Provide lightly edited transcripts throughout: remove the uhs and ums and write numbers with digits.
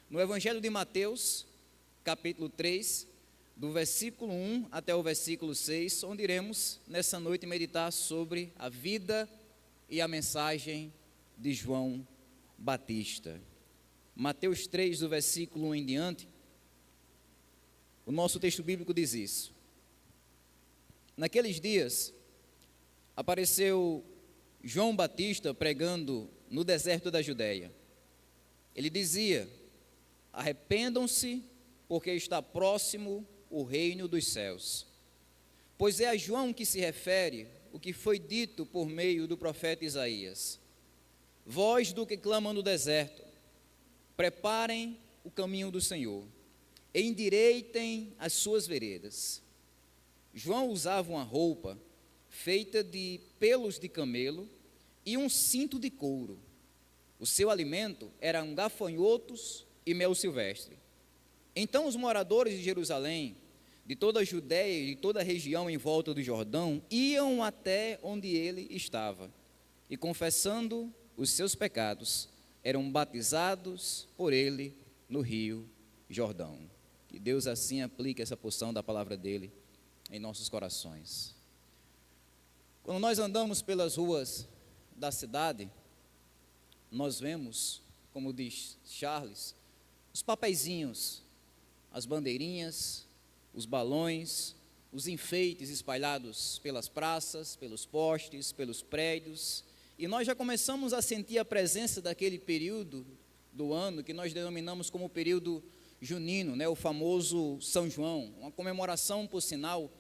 no Evangelho de Mateus, capítulo 3, do versículo 1 até o versículo 6, onde iremos nessa noite meditar sobre a vida e a mensagem de João Batista. Mateus 3, do versículo 1 em diante, o nosso texto bíblico diz isso. Naqueles dias, apareceu João Batista pregando no deserto da Judéia. Ele dizia: arrependam-se, porque está próximo o reino dos céus. Pois é a João que se refere o que foi dito por meio do profeta Isaías: voz do que clama no deserto, preparem o caminho do Senhor, endireitem as suas veredas. João usava uma roupa feita de pelos de camelo e um cinto de couro. O seu alimento eram gafanhotos e mel silvestre. Então os moradores de Jerusalém, de toda a Judéia e de toda a região em volta do Jordão, iam até onde ele estava, e confessando os seus pecados, eram batizados por ele no rio Jordão. Que Deus assim aplique essa porção da palavra dele em nossos corações. Quando nós andamos pelas ruas da cidade, nós vemos, como diz Charles, os papeizinhos, as bandeirinhas, os balões, os enfeites espalhados pelas praças, pelos postes, pelos prédios, e nós já começamos a sentir a presença daquele período do ano que nós denominamos como período junino, o famoso São João, uma comemoração, por sinal,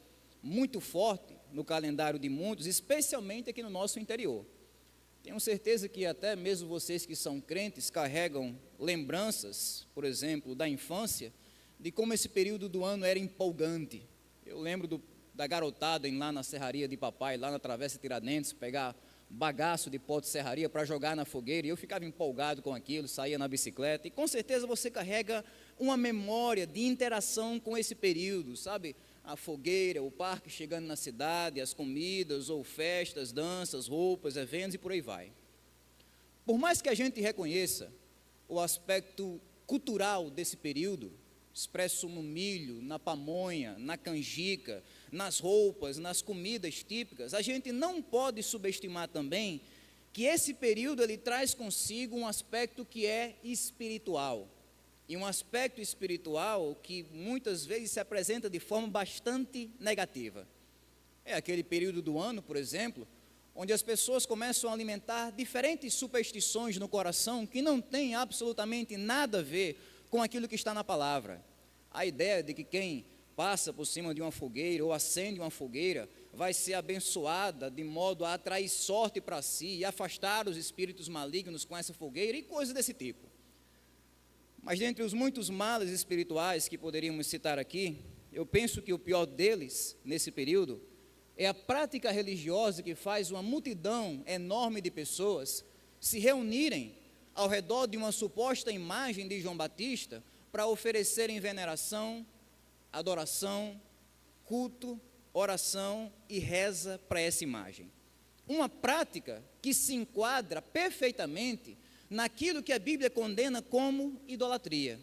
muito forte no calendário de muitos, especialmente aqui no nosso interior. Tenho certeza que até mesmo vocês que são crentes carregam lembranças, por exemplo, da infância, de como esse período do ano era empolgante. Eu lembro da garotada ir lá na serraria de papai, lá na Travessa Tiradentes, pegar bagaço de pó de serraria para jogar na fogueira, e eu ficava empolgado com aquilo, saía na bicicleta, e com certeza você carrega uma memória de interação com esse período, sabe? A fogueira, o parque chegando na cidade, as comidas ou festas, danças, roupas, eventos e por aí vai. Por mais que a gente reconheça o aspecto cultural desse período, expresso no milho, na pamonha, na canjica, nas roupas, nas comidas típicas, a gente não pode subestimar também que esse período ele traz consigo um aspecto que é espiritual. E um aspecto espiritual que muitas vezes se apresenta de forma bastante negativa. É aquele período do ano, por exemplo, onde as pessoas começam a alimentar diferentes superstições no coração que não têm absolutamente nada a ver com aquilo que está na palavra. A ideia de que quem passa por cima de uma fogueira ou acende uma fogueira vai ser abençoada de modo a atrair sorte para si e afastar os espíritos malignos com essa fogueira e coisas desse tipo. Mas dentre os muitos males espirituais que poderíamos citar aqui, eu penso que o pior deles, nesse período, é a prática religiosa que faz uma multidão enorme de pessoas se reunirem ao redor de uma suposta imagem de João Batista para oferecerem veneração, adoração, culto, oração e reza para essa imagem. Uma prática que se enquadra perfeitamente naquilo que a Bíblia condena como idolatria.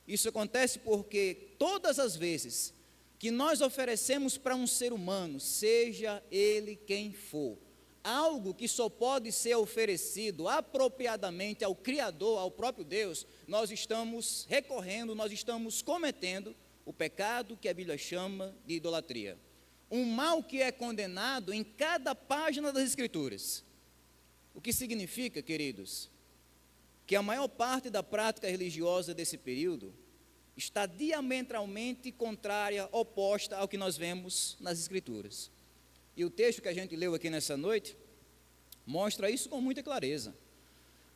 Isso acontece porque todas as vezes que nós oferecemos para um ser humano, seja ele quem for, algo que só pode ser oferecido apropriadamente ao Criador, ao próprio Deus, nós estamos recorrendo, nós estamos cometendo o pecado que a Bíblia chama de idolatria. Um mal que é condenado em cada página das Escrituras. O que significa, queridos, que a maior parte da prática religiosa desse período está diametralmente contrária, oposta ao que nós vemos nas Escrituras. E o texto que a gente leu aqui nessa noite mostra isso com muita clareza.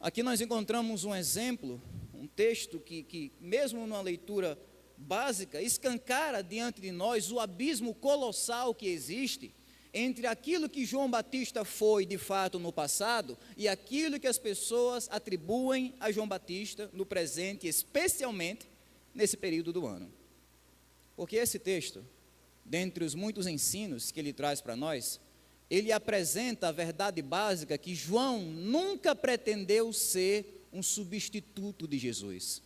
Aqui nós encontramos um exemplo, um texto que mesmo numa leitura básica, escancara diante de nós o abismo colossal que existe entre aquilo que João Batista foi de fato no passado e aquilo que as pessoas atribuem a João Batista no presente, especialmente nesse período do ano. Porque esse texto, dentre os muitos ensinos que ele traz para nós, ele apresenta a verdade básica que João nunca pretendeu ser um substituto de Jesus.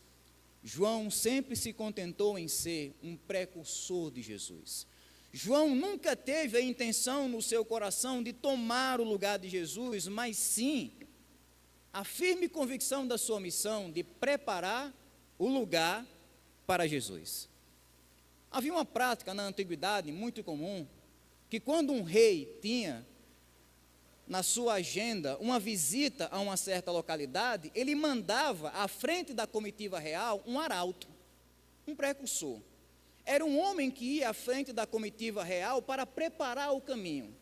João sempre se contentou em ser um precursor de Jesus. João nunca teve a intenção no seu coração de tomar o lugar de Jesus, mas sim a firme convicção da sua missão de preparar o lugar para Jesus. Havia uma prática na antiguidade muito comum, que quando um rei tinha na sua agenda uma visita a uma certa localidade, ele mandava à frente da comitiva real um arauto, um precursor. Era um homem que ia à frente da comitiva real para preparar o caminho.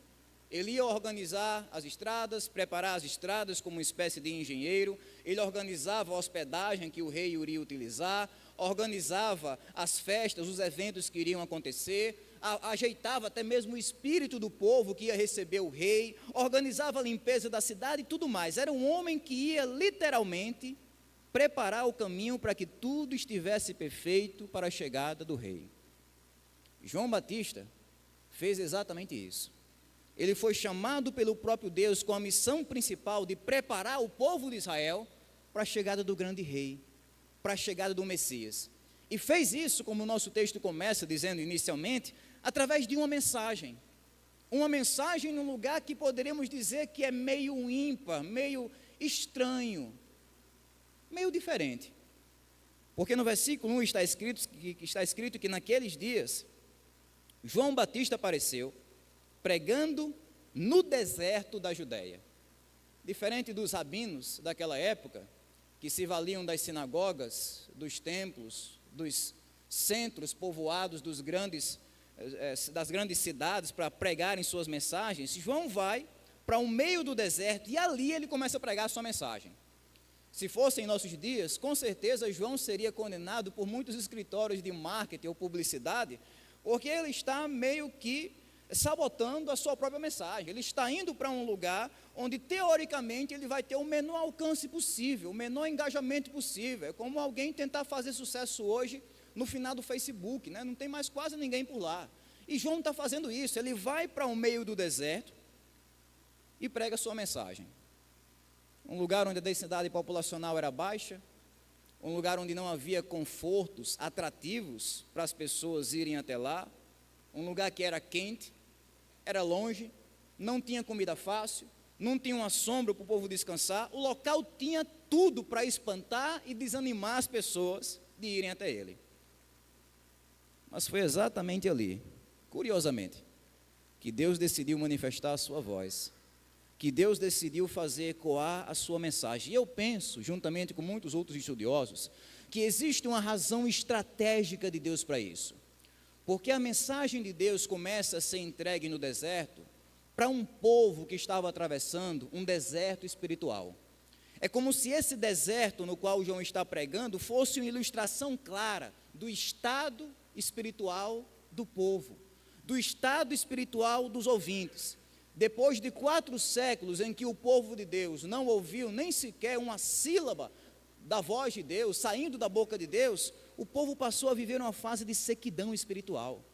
Ele ia organizar as estradas, preparar as estradas como uma espécie de engenheiro, ele organizava a hospedagem que o rei iria utilizar, organizava as festas, os eventos que iriam acontecer, ajeitava até mesmo o espírito do povo que ia receber o rei, organizava a limpeza da cidade e tudo mais. Era um homem que ia literalmente preparar o caminho para que tudo estivesse perfeito para a chegada do rei. João Batista fez exatamente isso. Ele foi chamado pelo próprio Deus com a missão principal de preparar o povo de Israel para a chegada do grande rei, para a chegada do Messias. E fez isso, como o nosso texto começa dizendo inicialmente, através de uma mensagem num lugar que poderíamos dizer que é meio ímpar, meio estranho, meio diferente. Porque no versículo 1 está escrito que naqueles dias, João Batista apareceu, pregando no deserto da Judéia. Diferente dos rabinos daquela época, que se valiam das sinagogas, dos templos, dos centros povoados das grandes cidades para pregarem suas mensagens, João vai para o meio do deserto e ali ele começa a pregar a sua mensagem. Se fosse em nossos dias, com certeza João seria condenado por muitos escritórios de marketing ou publicidade, porque ele está meio que sabotando a sua própria mensagem. Ele está indo para um lugar onde teoricamente ele vai ter o menor alcance possível, o menor engajamento possível. É como alguém tentar fazer sucesso hoje no final do Facebook, né? Não tem mais quase ninguém por lá. E João está fazendo isso, ele vai para o meio do deserto e prega a sua mensagem. Um lugar onde a densidade populacional era baixa, um lugar onde não havia confortos atrativos para as pessoas irem até lá, um lugar que era quente, era longe, não tinha comida fácil, não tinha uma sombra para o povo descansar, o local tinha tudo para espantar e desanimar as pessoas de irem até ele. Mas foi exatamente ali, curiosamente, que Deus decidiu manifestar a sua voz, que Deus decidiu fazer ecoar a sua mensagem. E eu penso, juntamente com muitos outros estudiosos, que existe uma razão estratégica de Deus para isso. Porque a mensagem de Deus começa a ser entregue no deserto para um povo que estava atravessando um deserto espiritual. É como se esse deserto no qual João está pregando fosse uma ilustração clara do estado espiritual do povo, do estado espiritual dos ouvintes. Depois de 4 séculos em que o povo de Deus não ouviu nem sequer uma sílaba da voz de Deus, saindo da boca de Deus, o povo passou a viver uma fase de sequidão espiritual.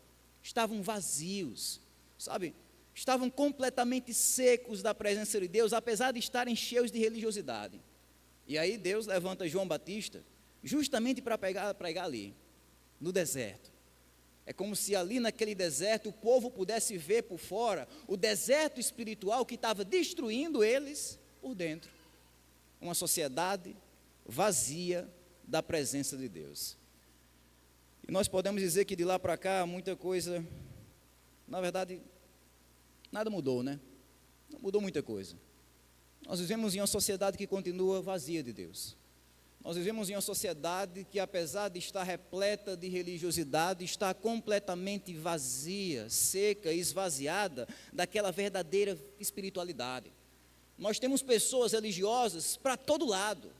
Estavam vazios, sabe? Estavam completamente secos da presença de Deus, apesar de estarem cheios de religiosidade. E aí Deus levanta João Batista, justamente para pregar ali, no deserto. É como se ali naquele deserto o povo pudesse ver por fora o deserto espiritual que estava destruindo eles por dentro. Uma sociedade vazia da presença de Deus. E nós podemos dizer que de lá para cá muita coisa, na verdade, nada mudou, né? Não mudou muita coisa. Nós vivemos em uma sociedade que continua vazia de Deus. Nós vivemos em uma sociedade que, apesar de estar repleta de religiosidade, está completamente vazia, seca, esvaziada daquela verdadeira espiritualidade. Nós temos pessoas religiosas para todo lado,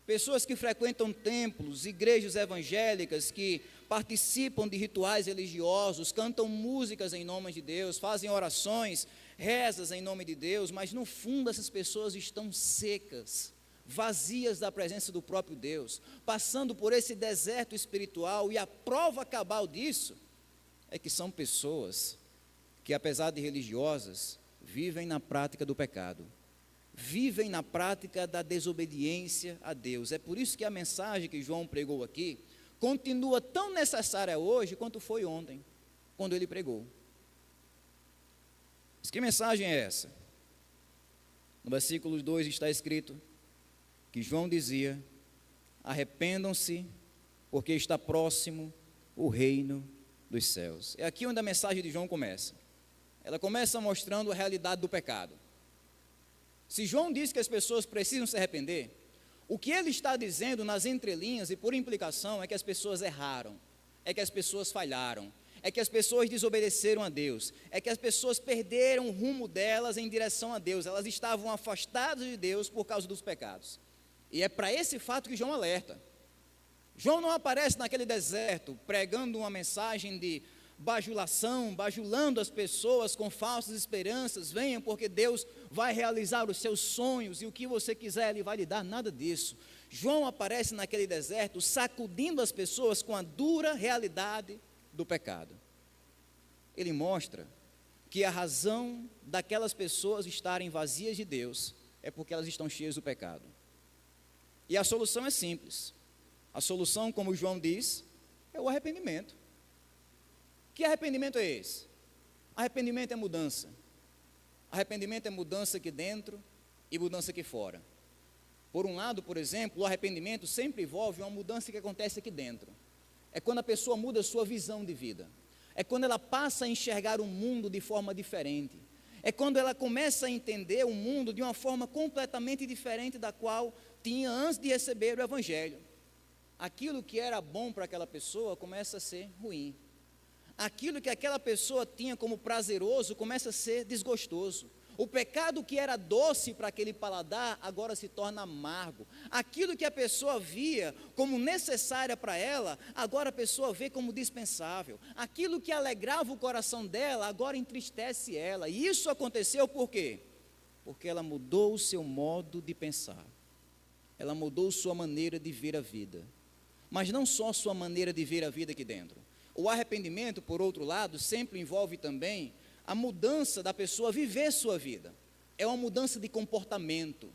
pessoas que frequentam templos, igrejas evangélicas, que participam de rituais religiosos, cantam músicas em nome de Deus, fazem orações, rezas em nome de Deus, mas no fundo essas pessoas estão secas, vazias da presença do próprio Deus, passando por esse deserto espiritual, e a prova cabal disso é que são pessoas que, apesar de religiosas, vivem na prática do pecado, vivem na prática da desobediência a Deus. É por isso que a mensagem que João pregou aqui continua tão necessária hoje quanto foi ontem, quando ele pregou. Mas que mensagem é essa? No versículo 2 está escrito que João dizia: arrependam-se, porque está próximo o reino dos céus. É aqui onde a mensagem de João começa. Ela começa mostrando a realidade do pecado. Se João diz que as pessoas precisam se arrepender, o que ele está dizendo nas entrelinhas e por implicação é que as pessoas erraram, é que as pessoas falharam, é que as pessoas desobedeceram a Deus, é que as pessoas perderam o rumo delas em direção a Deus, elas estavam afastadas de Deus por causa dos pecados. E é para esse fato que João alerta. João não aparece naquele deserto pregando uma mensagem de bajulação, bajulando as pessoas com falsas esperanças: venham porque Deus vai realizar os seus sonhos e o que você quiser Ele vai lhe dar. Nada disso. João aparece naquele deserto sacudindo as pessoas com a dura realidade do pecado. Ele mostra que a razão daquelas pessoas estarem vazias de Deus é porque elas estão cheias do pecado. E a solução é simples. A solução, como João diz, é o arrependimento. Que arrependimento é esse? Arrependimento é mudança. Arrependimento é mudança aqui dentro e mudança aqui fora. Por um lado, por exemplo, o arrependimento sempre envolve uma mudança que acontece aqui dentro. É quando a pessoa muda a sua visão de vida. É quando ela passa a enxergar o mundo de forma diferente. É quando ela começa a entender o mundo de uma forma completamente diferente da qual tinha antes de receber o Evangelho. Aquilo que era bom para aquela pessoa começa a ser ruim. Aquilo que aquela pessoa tinha como prazeroso começa a ser desgostoso. O pecado que era doce para aquele paladar agora se torna amargo. Aquilo que a pessoa via como necessário para ela, agora a pessoa vê como dispensável. Aquilo que alegrava o coração dela, agora entristece ela. E isso aconteceu por quê? Porque ela mudou o seu modo de pensar. Ela mudou sua maneira de ver a vida. Mas não só sua maneira de ver a vida aqui dentro. O arrependimento, por outro lado, sempre envolve também a mudança da pessoa viver sua vida. É uma mudança de comportamento,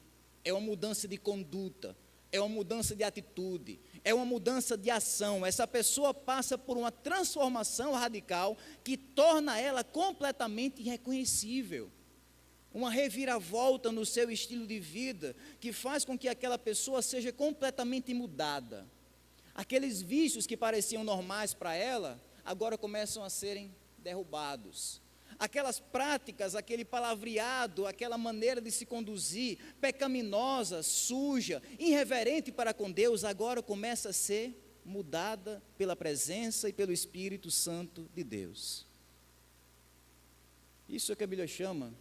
é uma mudança de conduta, é uma mudança de atitude, é uma mudança de ação. Essa pessoa passa por uma transformação radical que torna ela completamente irreconhecível. Uma reviravolta no seu estilo de vida que faz com que aquela pessoa seja completamente mudada. Aqueles vícios que pareciam normais para ela, agora começam a serem derrubados. Aquelas práticas, aquele palavreado, aquela maneira de se conduzir, pecaminosa, suja, irreverente para com Deus, agora começa a ser mudada pela presença e pelo Espírito Santo de Deus. Isso é que a Bíblia chama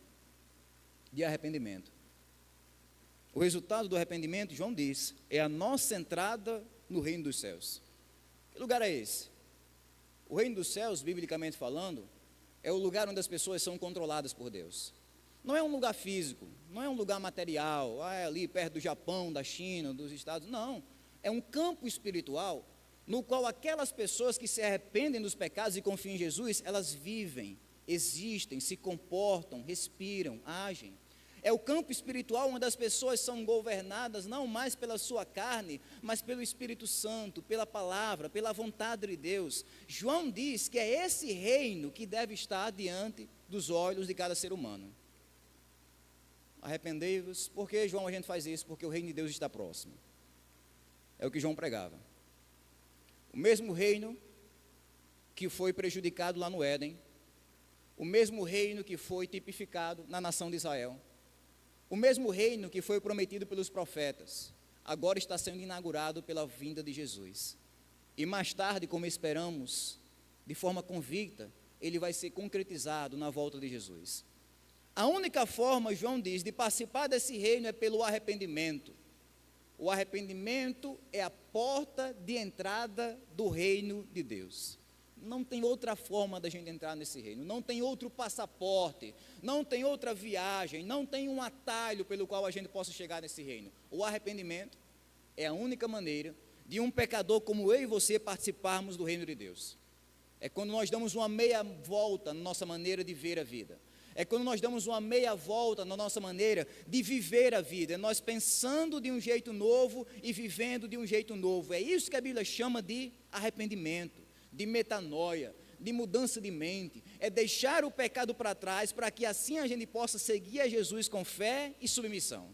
de arrependimento. O resultado do arrependimento, João diz, é a nossa entrada no reino dos céus. Que lugar é esse? O reino dos céus, biblicamente falando, é o lugar onde as pessoas são controladas por Deus. Não é um lugar físico, não é um lugar material, é ali perto do Japão, da China, dos Estados, não. É um campo espiritual no qual aquelas pessoas que se arrependem dos pecados e confiam em Jesus, elas vivem, existem, se comportam, respiram, agem. É o campo espiritual onde as pessoas são governadas não mais pela sua carne, mas pelo Espírito Santo, pela palavra, pela vontade de Deus. João diz que é esse reino que deve estar diante dos olhos de cada ser humano. Arrependei-vos. Por que, João, a gente faz isso? Porque o reino de Deus está próximo. É o que João pregava. O mesmo reino que foi prejudicado lá no Éden, o mesmo reino que foi tipificado na nação de Israel, o mesmo reino que foi prometido pelos profetas, agora está sendo inaugurado pela vinda de Jesus. E mais tarde, como esperamos, de forma convicta, ele vai ser concretizado na volta de Jesus. A única forma, João diz, de participar desse reino é pelo arrependimento. O arrependimento é a porta de entrada do reino de Deus. Não tem outra forma da gente entrar nesse reino, não tem outro passaporte, não tem outra viagem, não tem um atalho pelo qual a gente possa chegar nesse reino. O arrependimento é a única maneira de um pecador como eu e você participarmos do reino de Deus. É quando nós damos uma meia volta na nossa maneira de ver a vida. É quando nós damos uma meia volta na nossa maneira de viver a vida. É nós pensando de um jeito novo e vivendo de um jeito novo. É isso que a Bíblia chama de arrependimento, de metanoia, de mudança de mente. É deixar o pecado para trás para que assim a gente possa seguir a Jesus com fé e submissão.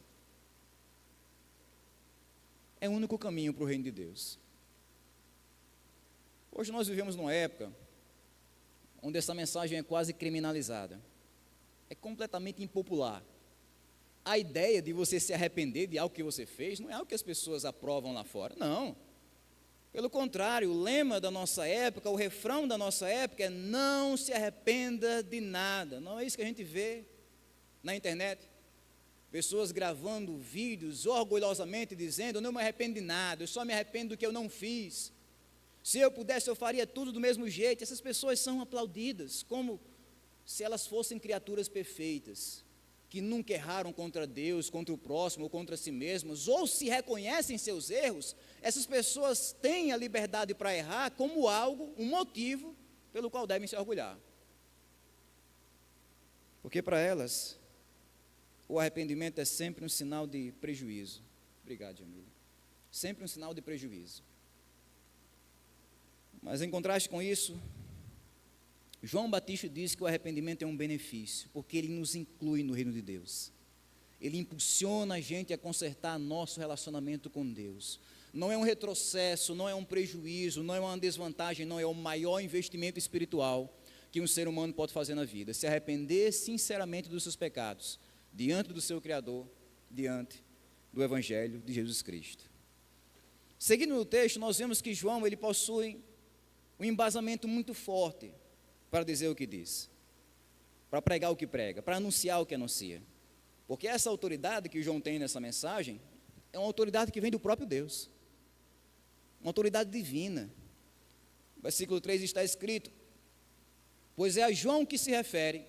É o único caminho para o reino de Deus. Hoje nós vivemos numa época onde essa mensagem é quase criminalizada. É completamente impopular. A ideia de você se arrepender de algo que você fez não é algo que as pessoas aprovam lá fora, não. Pelo contrário, o lema da nossa época, o refrão da nossa época é: não se arrependa de nada. Não é isso que a gente vê na internet? Pessoas gravando vídeos orgulhosamente dizendo: eu não me arrependo de nada, eu só me arrependo do que eu não fiz. Se eu pudesse, eu faria tudo do mesmo jeito. Essas pessoas são aplaudidas como se elas fossem criaturas perfeitas, que nunca erraram contra Deus, contra o próximo ou contra si mesmas, ou se reconhecem seus erros. Essas pessoas têm a liberdade para errar como algo, um motivo pelo qual devem se orgulhar. Porque para elas, o arrependimento é sempre um sinal de prejuízo. Obrigado, Jamila. Sempre um sinal de prejuízo. Mas em contraste com isso, João Batista diz que o arrependimento é um benefício, porque ele nos inclui no reino de Deus. Ele impulsiona a gente a consertar nosso relacionamento com Deus. Não é um retrocesso, não é um prejuízo, não é uma desvantagem, não é o maior investimento espiritual que um ser humano pode fazer na vida. Se arrepender sinceramente dos seus pecados, diante do seu Criador, diante do Evangelho de Jesus Cristo. Seguindo no texto, nós vemos que João, ele possui um embasamento muito forte para dizer o que diz, para pregar o que prega, para anunciar o que anuncia. Porque essa autoridade que João tem nessa mensagem é uma autoridade que vem do próprio Deus, uma autoridade divina. Versículo 3 está escrito: pois é a João que se refere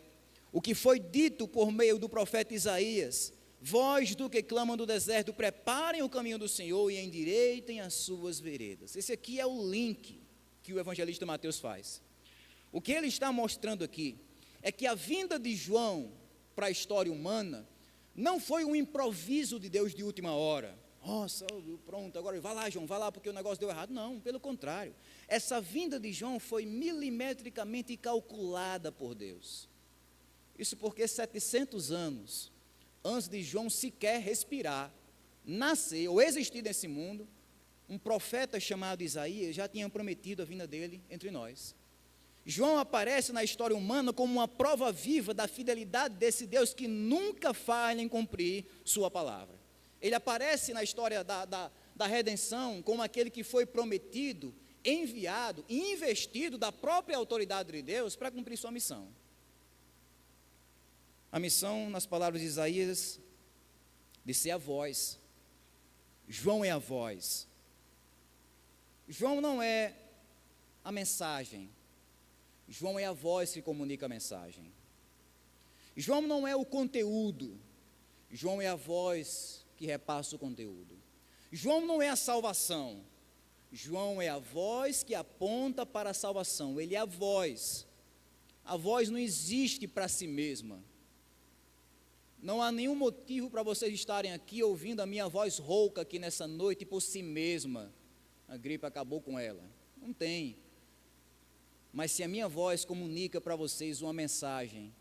o que foi dito por meio do profeta Isaías: voz do que clamam do deserto, preparem o caminho do Senhor e endireitem as suas veredas. Esse aqui é o link que o evangelista Mateus faz. O que ele está mostrando aqui é que a vinda de João para a história humana não foi um improviso de Deus de última hora. Nossa, pronto, agora vai lá, João, vai lá porque o negócio deu errado. Não, pelo contrário. Essa vinda de João foi milimetricamente calculada por Deus. Isso porque 700 anos antes de João sequer respirar, nascer ou existir nesse mundo, um profeta chamado Isaías já tinha prometido a vinda dele entre nós. João aparece na história humana como uma prova viva da fidelidade desse Deus que nunca falha em cumprir sua palavra. Ele aparece na história da redenção como aquele que foi prometido, enviado e investido da própria autoridade de Deus para cumprir sua missão. A missão, nas palavras de Isaías, de ser a voz. João é a voz. João não é a mensagem. João é a voz que comunica a mensagem. João não é o conteúdo. João é a voz que repassa o conteúdo. João não é a salvação. João é a voz que aponta para a salvação. Ele é a voz. A voz não existe para si mesma. Não há nenhum motivo para vocês estarem aqui ouvindo a minha voz rouca aqui nessa noite por si mesma. A gripe acabou com ela. Não tem. Mas se a minha voz comunica para vocês uma mensagem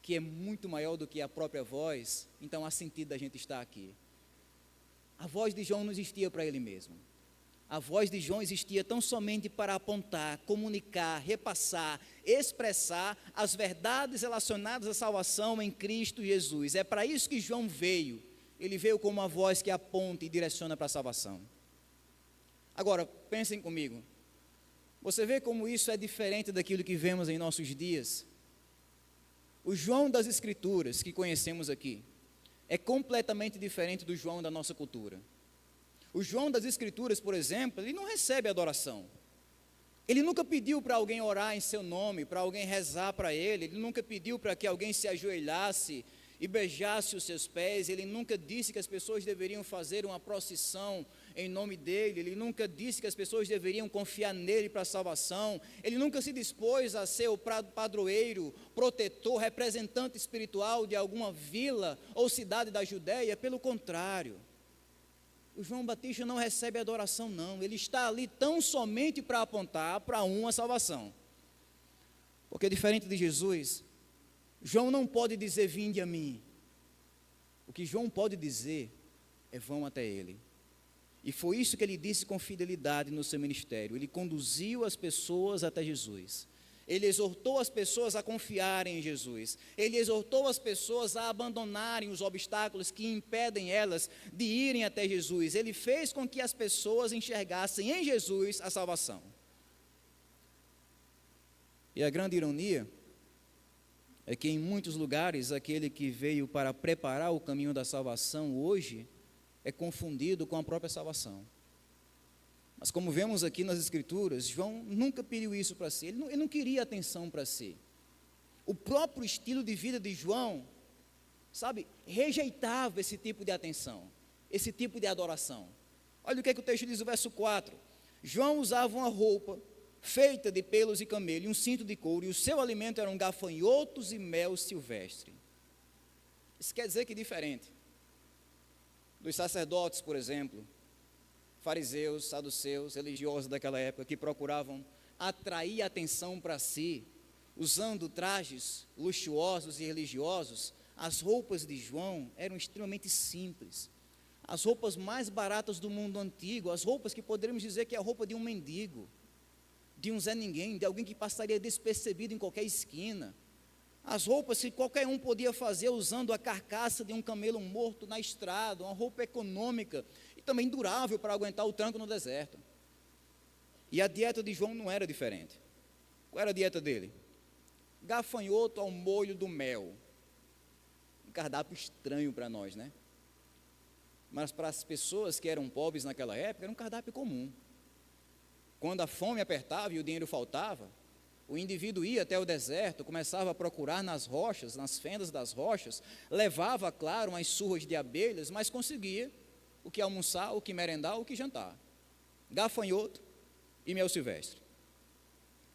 que é muito maior do que a própria voz, então há sentido da gente estar aqui. A voz de João não existia para ele mesmo. A voz de João existia tão somente para apontar, comunicar, repassar, expressar as verdades relacionadas à salvação em Cristo Jesus. É para isso que João veio. Ele veio como uma voz que aponta e direciona para a salvação. Agora, pensem comigo. Você vê como isso é diferente daquilo que vemos em nossos dias? O João das Escrituras que conhecemos aqui é completamente diferente do João da nossa cultura. O João das Escrituras, por exemplo, ele não recebe adoração. Ele nunca pediu para alguém orar em seu nome, para alguém rezar para ele nunca pediu para que alguém se ajoelhasse e beijasse os seus pés, ele nunca disse que as pessoas deveriam fazer uma procissão em nome dele, ele nunca disse que as pessoas deveriam confiar nele para a salvação, ele nunca se dispôs a ser o padroeiro, protetor, representante espiritual de alguma vila ou cidade da Judéia. Pelo contrário, o João Batista não recebe adoração, não. Ele está ali tão somente para apontar para uma salvação. Porque diferente de Jesus, João não pode dizer: vinde a mim. O que João pode dizer é: vão até ele. E foi isso que ele disse com fidelidade no seu ministério. Ele conduziu as pessoas até Jesus. Ele exortou as pessoas a confiarem em Jesus. Ele exortou as pessoas a abandonarem os obstáculos que impedem elas de irem até Jesus. Ele fez com que as pessoas enxergassem em Jesus a salvação. E a grande ironia é que em muitos lugares aquele que veio para preparar o caminho da salvação hoje é confundido com a própria salvação. Mas como vemos aqui nas Escrituras, João nunca pediu isso para si, ele não queria atenção para si. O próprio estilo de vida de João, rejeitava esse tipo de atenção, esse tipo de adoração. Olha o que o texto diz no verso 4. João usava uma roupa feita de pelos de camelo e um cinto de couro, e o seu alimento eram gafanhotos e mel silvestre. Isso quer dizer que diferente dos sacerdotes, por exemplo, fariseus, saduceus, religiosos daquela época, que procuravam atrair atenção para si, usando trajes luxuosos e religiosos, as roupas de João eram extremamente simples. As roupas mais baratas do mundo antigo, as roupas que poderíamos dizer que é a roupa de um mendigo, de um Zé Ninguém, de alguém que passaria despercebido em qualquer esquina. As roupas que qualquer um podia fazer usando a carcaça de um camelo morto na estrada, uma roupa econômica e também durável para aguentar o tranco no deserto. E a dieta de João não era diferente. Qual era a dieta dele? Gafanhoto ao molho do mel. Um cardápio estranho para nós, né? Mas para as pessoas que eram pobres naquela época, era um cardápio comum. Quando a fome apertava e o dinheiro faltava, o indivíduo ia até o deserto, começava a procurar nas rochas, nas fendas das rochas, levava, claro, umas surras de abelhas, mas conseguia o que almoçar, o que merendar, o que jantar. Gafanhoto e mel silvestre.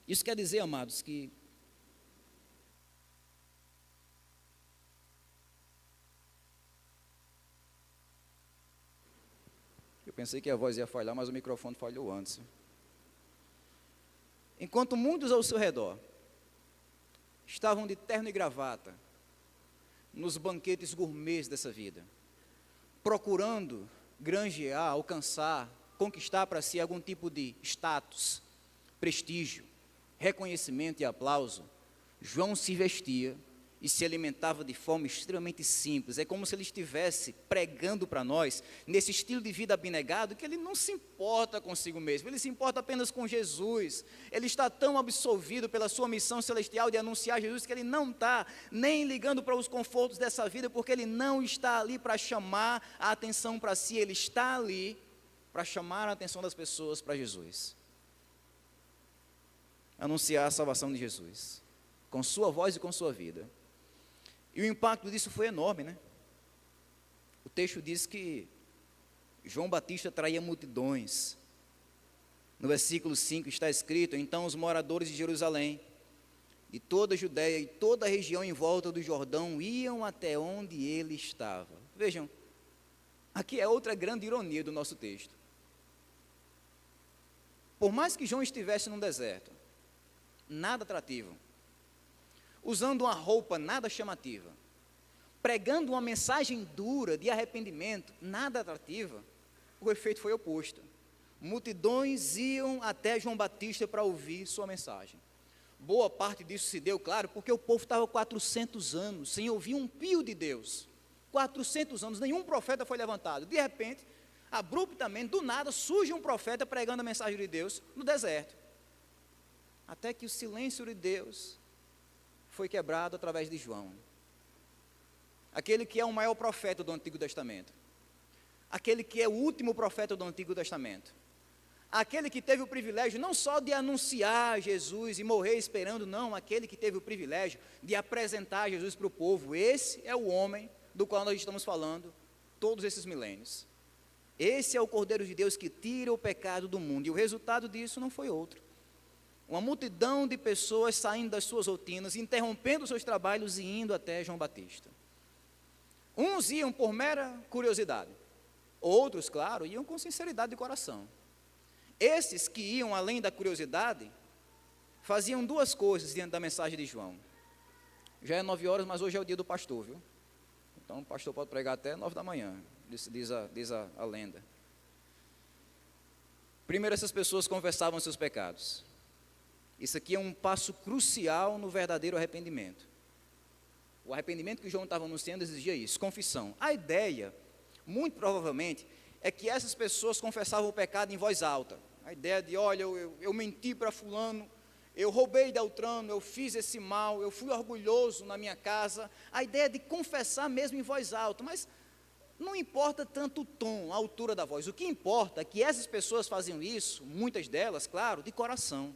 Isso quer dizer, amados, que eu pensei que a voz ia falhar, mas o microfone falhou antes. Enquanto muitos ao seu redor estavam de terno e gravata, nos banquetes gourmets dessa vida, procurando granjear, alcançar, conquistar para si algum tipo de status, prestígio, reconhecimento e aplauso, João se vestia e se alimentava de forma extremamente simples. É como se ele estivesse pregando para nós, nesse estilo de vida abnegado, que ele não se importa consigo mesmo, ele se importa apenas com Jesus. Ele está tão absolvido pela sua missão celestial de anunciar Jesus, que ele não está nem ligando para os confortos dessa vida, porque ele não está ali para chamar a atenção para si, ele está ali para chamar a atenção das pessoas para Jesus. Anunciar a salvação de Jesus, com sua voz e com sua vida. E o impacto disso foi enorme, né? O texto diz que João Batista atraía multidões. No versículo 5 está escrito: então os moradores de Jerusalém, de toda a Judéia e toda a região em volta do Jordão, iam até onde ele estava. Vejam, aqui é outra grande ironia do nosso texto. Por mais que João estivesse num deserto, nada atrativo, usando uma roupa nada chamativa, pregando uma mensagem dura de arrependimento, nada atrativa, o efeito foi oposto. Multidões iam até João Batista para ouvir sua mensagem. Boa parte disso se deu, claro, porque o povo estava 400 anos sem ouvir um pio de Deus. 400 anos, nenhum profeta foi levantado. De repente, abruptamente, do nada, surge um profeta pregando a mensagem de Deus no deserto. Até que o silêncio de Deus foi quebrado através de João, aquele que é o maior profeta do Antigo Testamento, aquele que é o último profeta do Antigo Testamento, aquele que teve o privilégio não só de anunciar Jesus e morrer esperando, não, aquele que teve o privilégio de apresentar Jesus para o povo. Esse é o homem do qual nós estamos falando todos esses milênios. Esse é o Cordeiro de Deus que tira o pecado do mundo. E o resultado disso não foi outro. Uma multidão de pessoas saindo das suas rotinas, interrompendo seus trabalhos e indo até João Batista. Uns iam por mera curiosidade. Outros, claro, iam com sinceridade de coração. Esses que iam além da curiosidade, faziam duas coisas diante da mensagem de João. Já é 9 horas, mas hoje é o dia do pastor, viu? Então o pastor pode pregar até 9 da manhã, diz a lenda. Primeiro, essas pessoas confessavam seus pecados. Isso aqui é um passo crucial no verdadeiro arrependimento. O arrependimento que João estava anunciando exigia isso, confissão. A ideia, muito provavelmente, é que essas pessoas confessavam o pecado em voz alta. A ideia de, olha, eu menti para fulano, eu roubei Beltrano, eu fiz esse mal, eu fui orgulhoso na minha casa. A ideia de confessar mesmo em voz alta, mas não importa tanto o tom, a altura da voz. O que importa é que essas pessoas faziam isso, muitas delas, claro, de coração.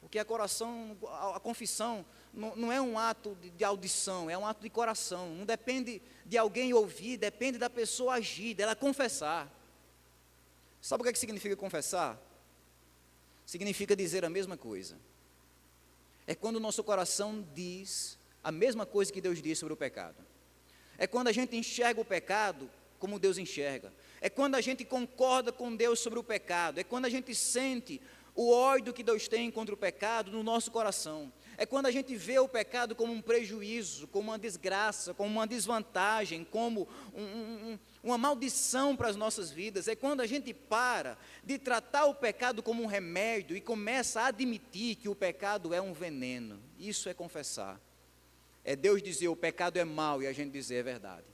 Porque a confissão não é um ato de audição, é um ato de coração. Não depende de alguém ouvir, depende da pessoa agir, dela confessar. Sabe o que significa confessar? Significa dizer a mesma coisa. É quando o nosso coração diz a mesma coisa que Deus diz sobre o pecado. É quando a gente enxerga o pecado como Deus enxerga. É quando a gente concorda com Deus sobre o pecado. É quando a gente sente o ódio que Deus tem contra o pecado no nosso coração. É quando a gente vê o pecado como um prejuízo, como uma desgraça, como uma desvantagem, como uma maldição para as nossas vidas. É quando a gente para de tratar o pecado como um remédio e começa a admitir que o pecado é um veneno. Isso é confessar. É Deus dizer o pecado é mau e a gente dizer é verdade.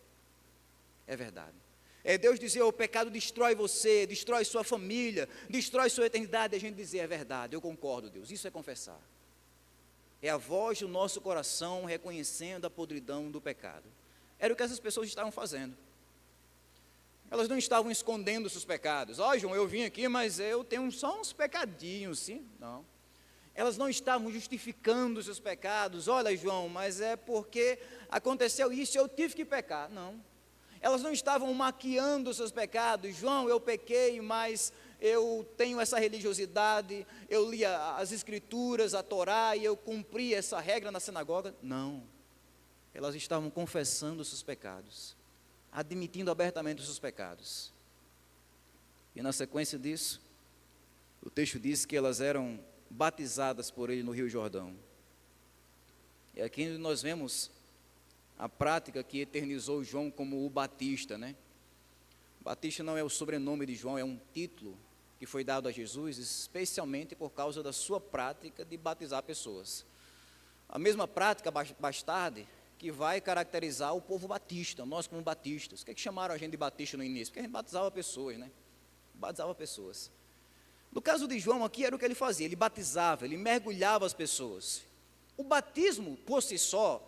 É verdade. É Deus dizer o pecado destrói você, destrói sua família, destrói sua eternidade, a gente dizer é verdade, eu concordo, Deus, isso é confessar. É a voz do nosso coração reconhecendo a podridão do pecado. Era o que essas pessoas estavam fazendo. Elas não estavam escondendo seus pecados. Ó, João, eu vim aqui, mas eu tenho só uns pecadinhos, sim? Não. Elas não estavam justificando seus pecados. Olha, João, mas é porque aconteceu isso e eu tive que pecar. Não. Elas não estavam maquiando os seus pecados. João, eu pequei, mas eu tenho essa religiosidade, eu li as escrituras, a Torá, e eu cumpri essa regra na sinagoga. Não. Elas estavam confessando os seus pecados, admitindo abertamente os seus pecados. E na sequência disso, o texto diz que elas eram batizadas por ele no Rio Jordão. E aqui nós vemos a prática que eternizou João como o Batista, né? Batista não é o sobrenome de João, é um título que foi dado a Jesus, especialmente por causa da sua prática de batizar pessoas. A mesma prática, mais tarde, que vai caracterizar o povo batista, nós como batistas. O que é que chamaram a gente de batista no início? Porque a gente batizava pessoas, né? Batizava pessoas. No caso de João aqui era o que ele fazia, ele batizava, ele mergulhava as pessoas. O batismo, por si só,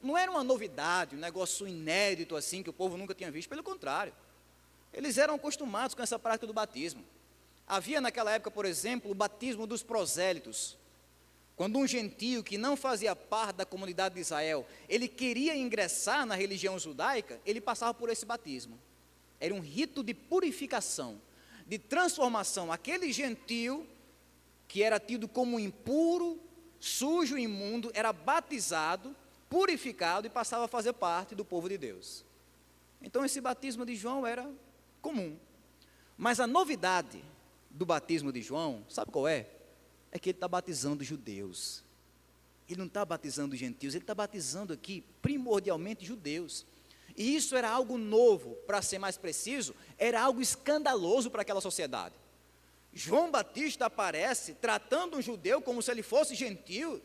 não era uma novidade, um negócio inédito assim, que o povo nunca tinha visto, pelo contrário. Eles eram acostumados com essa prática do batismo. Havia naquela época, por exemplo, o batismo dos prosélitos. Quando um gentio que não fazia parte da comunidade de Israel, ele queria ingressar na religião judaica, ele passava por esse batismo. Era um rito de purificação, de transformação. Aquele gentio, que era tido como impuro, sujo, imundo, era batizado, purificado e passava a fazer parte do povo de Deus. Então esse batismo de João era comum. Mas a novidade do batismo de João, sabe qual é? É que ele está batizando judeus. Ele não está batizando gentios, ele está batizando aqui primordialmente judeus. E isso era algo novo, para ser mais preciso, era algo escandaloso para aquela sociedade. João Batista aparece tratando um judeu como se ele fosse gentio,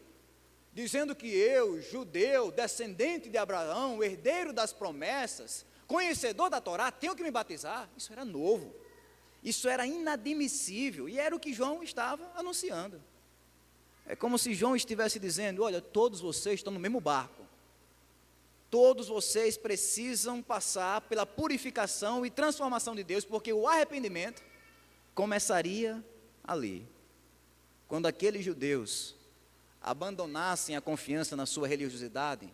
dizendo que eu, judeu, descendente de Abraão, herdeiro das promessas, conhecedor da Torá, tenho que me batizar. Isso era novo, isso era inadmissível, e era o que João estava anunciando. É como se João estivesse dizendo, olha, todos vocês estão no mesmo barco, todos vocês precisam passar pela purificação e transformação de Deus, porque o arrependimento começaria ali, quando aqueles judeus abandonassem a confiança na sua religiosidade,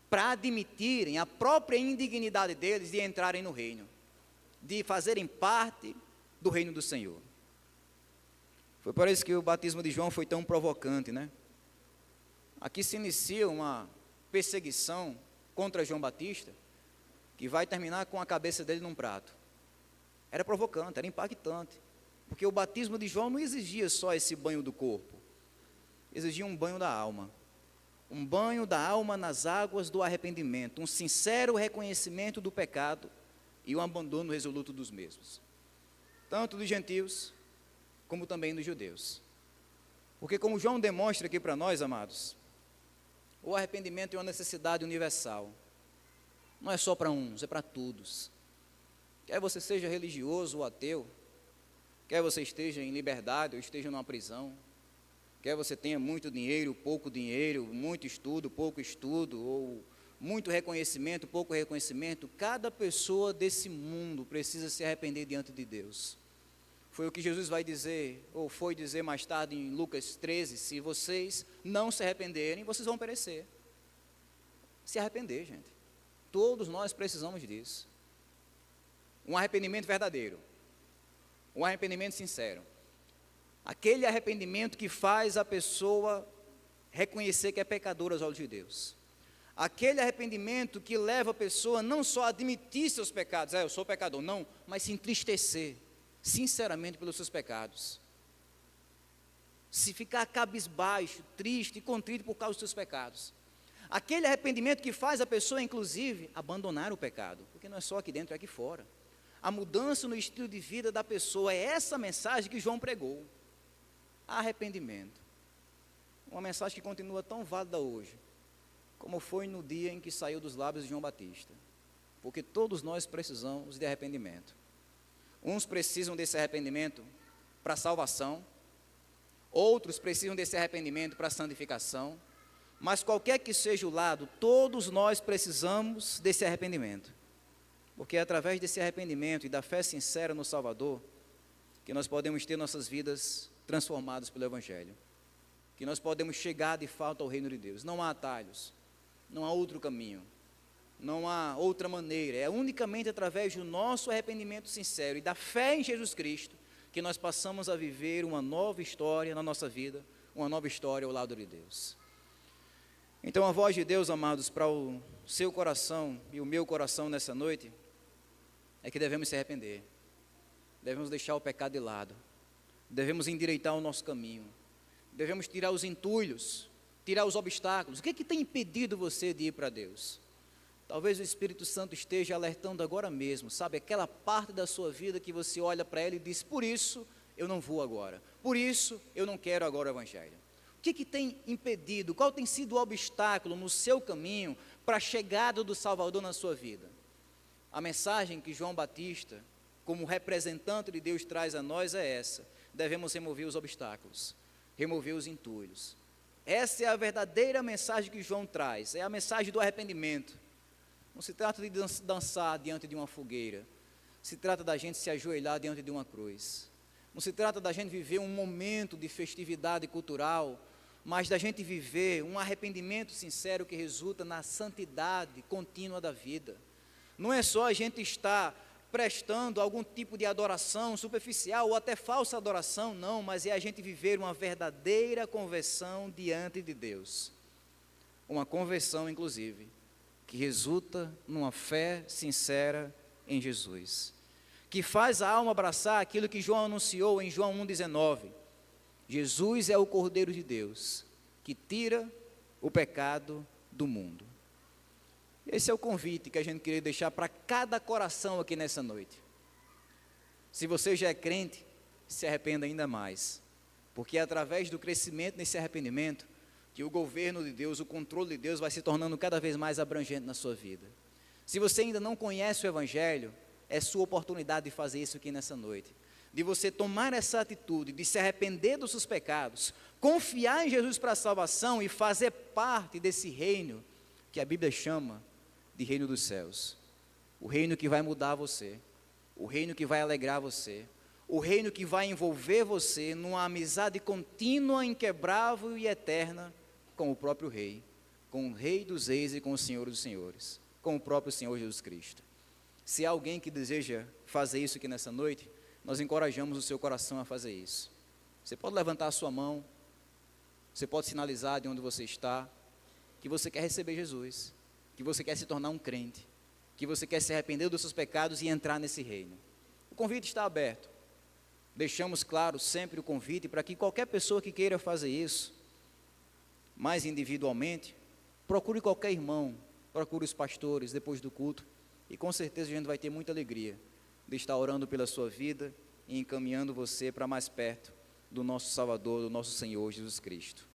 para admitirem a própria indignidade deles de entrarem no reino. de fazerem parte do reino do Senhor. Foi por isso que o batismo de João foi tão provocante, né? Aqui se inicia uma perseguição contra João Batista, que vai terminar com a cabeça dele num prato. Era provocante, era impactante, porque o batismo de João não exigia só esse banho do corpo, exigia um banho da alma. Um banho da alma nas águas do arrependimento, um sincero reconhecimento do pecado e um abandono resoluto dos mesmos, tanto dos gentios, como também dos judeus. Porque como João demonstra aqui para nós, amados, o arrependimento é uma necessidade universal, não é só para uns, é para todos. Quer você seja religioso ou ateu, quer você esteja em liberdade ou esteja numa prisão, quer você tenha muito dinheiro, muito estudo, pouco estudo, ou muito reconhecimento, pouco reconhecimento, cada pessoa desse mundo precisa se arrepender diante de Deus. Foi o que Jesus vai dizer, ou foi dizer mais tarde em Lucas 13, se vocês não se arrependerem, vocês vão perecer. Se arrepender, gente. Todos nós precisamos disso. Um arrependimento verdadeiro, um arrependimento sincero. Aquele arrependimento que faz a pessoa reconhecer que é pecadora aos olhos de Deus. Aquele arrependimento que leva a pessoa não só a admitir seus pecados, eu sou pecador, não, mas se entristecer, sinceramente, pelos seus pecados. Se ficar cabisbaixo, triste e contrito por causa dos seus pecados. Aquele arrependimento que faz a pessoa, inclusive, abandonar o pecado, porque não é só aqui dentro, é aqui fora. A mudança no estilo de vida da pessoa, é essa mensagem que João pregou. Arrependimento. Uma mensagem que continua tão válida hoje, como foi no dia em que saiu dos lábios de João Batista. Porque todos nós precisamos de arrependimento. Uns precisam desse arrependimento para a salvação, outros precisam desse arrependimento para a santificação, mas qualquer que seja o lado, todos nós precisamos desse arrependimento. Porque é através desse arrependimento e da fé sincera no Salvador, que nós podemos ter nossas vidas transformadas pelo Evangelho, que nós podemos chegar de fato ao reino de Deus. Não há atalhos, não há outro caminho, não há outra maneira, é unicamente através do nosso arrependimento sincero e da fé em Jesus Cristo, que nós passamos a viver uma nova história na nossa vida, uma nova história ao lado de Deus. Então a voz de Deus, amados, para o seu coração e o meu coração nessa noite, é que devemos se arrepender, devemos deixar o pecado de lado, devemos endireitar o nosso caminho, devemos tirar os entulhos, tirar os obstáculos. O que tem impedido você de ir para Deus? Talvez o Espírito Santo esteja alertando agora mesmo, sabe, aquela parte da sua vida que você olha para ela e diz, por isso eu não vou agora, por isso eu não quero agora o Evangelho. O que tem impedido, qual tem sido o obstáculo no seu caminho para a chegada do Salvador na sua vida? A mensagem que João Batista, como representante de Deus, traz a nós é essa: devemos remover os obstáculos, remover os entulhos. Essa é a verdadeira mensagem que João traz, é a mensagem do arrependimento. Não se trata de dançar diante de uma fogueira, se trata da gente se ajoelhar diante de uma cruz. Não se trata da gente viver um momento de festividade cultural, mas da gente viver um arrependimento sincero que resulta na santidade contínua da vida. Não é só a gente estar prestando algum tipo de adoração superficial ou até falsa adoração, não, mas é a gente viver uma verdadeira conversão diante de Deus. Uma conversão, inclusive, que resulta numa fé sincera em Jesus, que faz a alma abraçar aquilo que João anunciou em João 1,19. Jesus é o Cordeiro de Deus, que tira o pecado do mundo. Esse é o convite que a gente queria deixar para cada coração aqui nessa noite. Se você já é crente, se arrependa ainda mais, porque é através do crescimento nesse arrependimento que o governo de Deus, o controle de Deus vai se tornando cada vez mais abrangente na sua vida. Se você ainda não conhece o Evangelho, é sua oportunidade de fazer isso aqui nessa noite, de você tomar essa atitude, de se arrepender dos seus pecados, confiar em Jesus para a salvação e fazer parte desse reino que a Bíblia chama de reino dos céus. O reino que vai mudar você, o reino que vai alegrar você, o reino que vai envolver você numa amizade contínua, inquebrável e eterna com o próprio Rei, com o Rei dos Reis e com o Senhor dos Senhores, com o próprio Senhor Jesus Cristo. Se há alguém que deseja fazer isso aqui nessa noite, nós encorajamos o seu coração a fazer isso. Você pode levantar a sua mão, você pode sinalizar de onde você está, que você quer receber Jesus, que você quer se tornar um crente, que você quer se arrepender dos seus pecados e entrar nesse reino. O convite está aberto. Deixamos claro sempre o convite para que qualquer pessoa que queira fazer isso, mais individualmente, procure qualquer irmão, procure os pastores depois do culto, e com certeza a gente vai ter muita alegria de estar orando pela sua vida e encaminhando você para mais perto do nosso Salvador, do nosso Senhor Jesus Cristo.